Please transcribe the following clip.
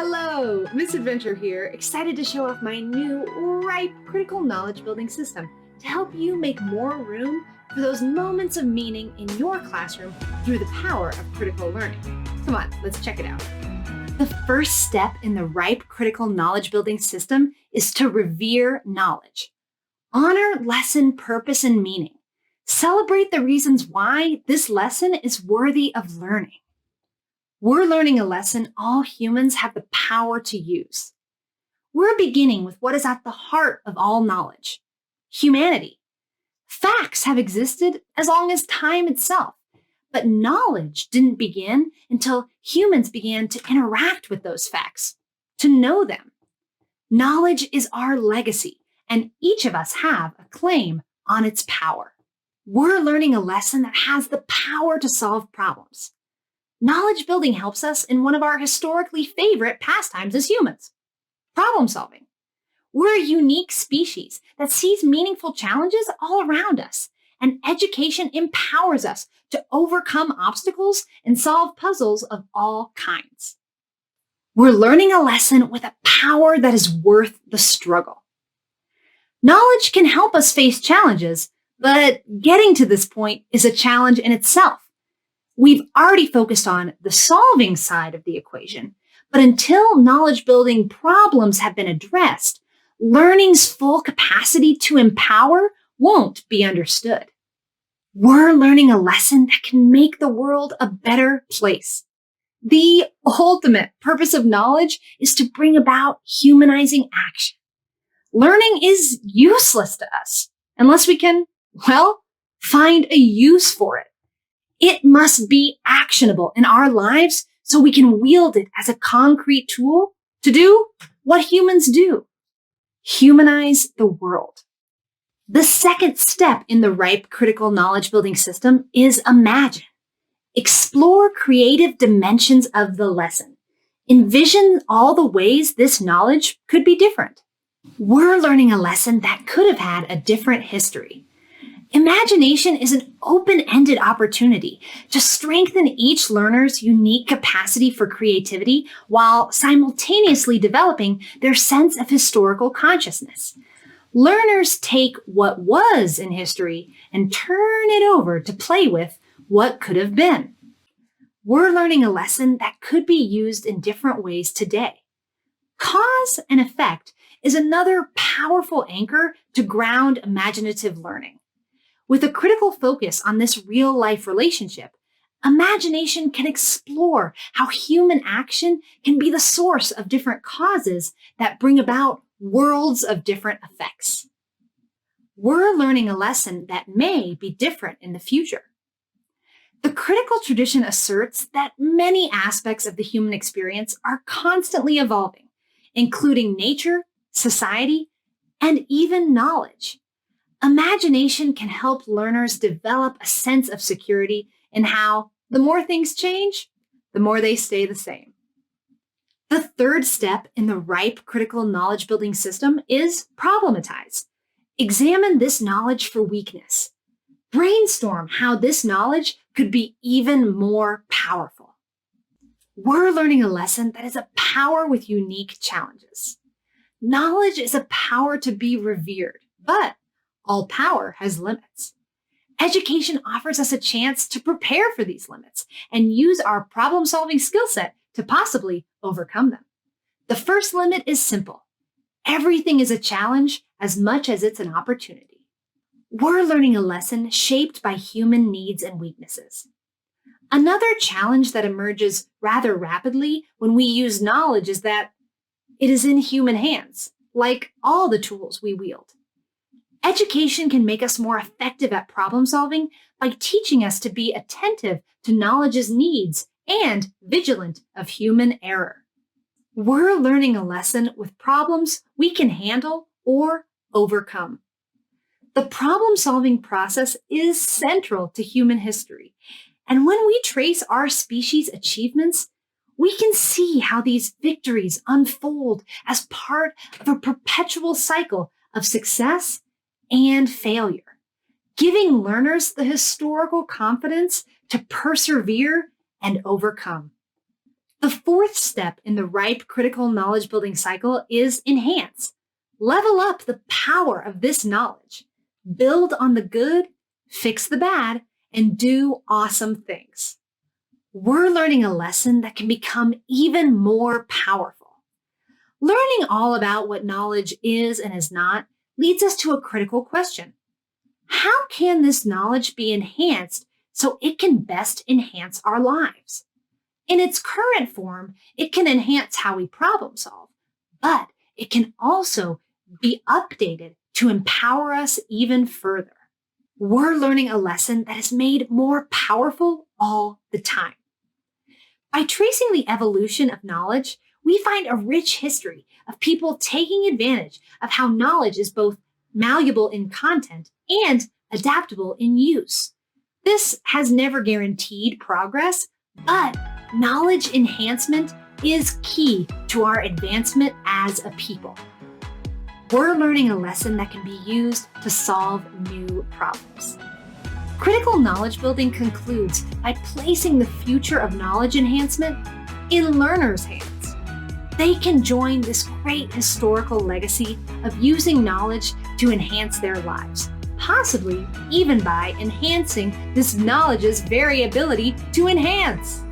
Hello, Miss Adventure here, excited to show off my new ripe critical knowledge building system to help you make more room for those moments of meaning in your classroom through the power of critical learning. Come on, let's check it out. The first step in the ripe critical knowledge building system is to revere knowledge. Honor lesson purpose and meaning. Celebrate the reasons why this lesson is worthy of learning. We're learning a lesson all humans have the power to use. We're beginning with what is at the heart of all knowledge, humanity. Facts have existed as long as time itself, but knowledge didn't begin until humans began to interact with those facts, to know them. Knowledge is our legacy, and each of us have a claim on its power. We're learning a lesson that has the power to solve problems. Knowledge building helps us in one of our historically favorite pastimes as humans, problem solving. We're a unique species that sees meaningful challenges all around us, and education empowers us to overcome obstacles and solve puzzles of all kinds. We're learning a lesson with a power that is worth the struggle. Knowledge can help us face challenges, but getting to this point is a challenge in itself. We've already focused on the solving side of the equation, but until knowledge building problems have been addressed, learning's full capacity to empower won't be understood. We're learning a lesson that can make the world a better place. The ultimate purpose of knowledge is to bring about humanizing action. Learning is useless to us unless we can, find a use for it. It must be actionable in our lives so we can wield it as a concrete tool to do what humans do: humanize the world. The second step in the ripe critical knowledge building system is imagine. Explore creative dimensions of the lesson. Envision all the ways this knowledge could be different. We're learning a lesson that could have had a different history. Imagination is an open-ended opportunity to strengthen each learner's unique capacity for creativity while simultaneously developing their sense of historical consciousness. Learners take what was in history and turn it over to play with what could have been. We're learning a lesson that could be used in different ways today. Cause and effect is another powerful anchor to ground imaginative learning. With a critical focus on this real-life relationship, imagination can explore how human action can be the source of different causes that bring about worlds of different effects. We're learning a lesson that may be different in the future. The critical tradition asserts that many aspects of the human experience are constantly evolving, including nature, society, and even knowledge. Imagination can help learners develop a sense of security in how the more things change, the more they stay the same. The third step in the ripe critical knowledge building system is problematize. Examine this knowledge for weakness. Brainstorm how this knowledge could be even more powerful. We're learning a lesson that is a power with unique challenges. Knowledge is a power to be revered, but all power has limits. Education offers us a chance to prepare for these limits and use our problem-solving skill set to possibly overcome them. The first limit is simple. Everything is a challenge as much as it's an opportunity. We're learning a lesson shaped by human needs and weaknesses. Another challenge that emerges rather rapidly when we use knowledge is that it is in human hands, like all the tools we wield. Education can make us more effective at problem solving by teaching us to be attentive to knowledge's needs and vigilant of human error. We're learning a lesson with problems we can handle or overcome. The problem-solving process is central to human history, and when we trace our species' achievements, we can see how these victories unfold as part of a perpetual cycle of success and failure, giving learners the historical confidence to persevere and overcome. The fourth step in the ripe critical knowledge building cycle is enhance. Level up the power of this knowledge. Build on the good, fix the bad, and do awesome things. We're learning a lesson that can become even more powerful. Learning all about what knowledge is and is not leads us to a critical question. How can this knowledge be enhanced so it can best enhance our lives? In its current form, it can enhance how we problem solve, but it can also be updated to empower us even further. We're learning a lesson that is made more powerful all the time. By tracing the evolution of knowledge, we find a rich history of people taking advantage of how knowledge is both malleable in content and adaptable in use. This has never guaranteed progress, but knowledge enhancement is key to our advancement as a people. We're learning a lesson that can be used to solve new problems. Critical knowledge building concludes by placing the future of knowledge enhancement in learners' hands. They can join this great historical legacy of using knowledge to enhance their lives, possibly even by enhancing this knowledge's very ability to enhance.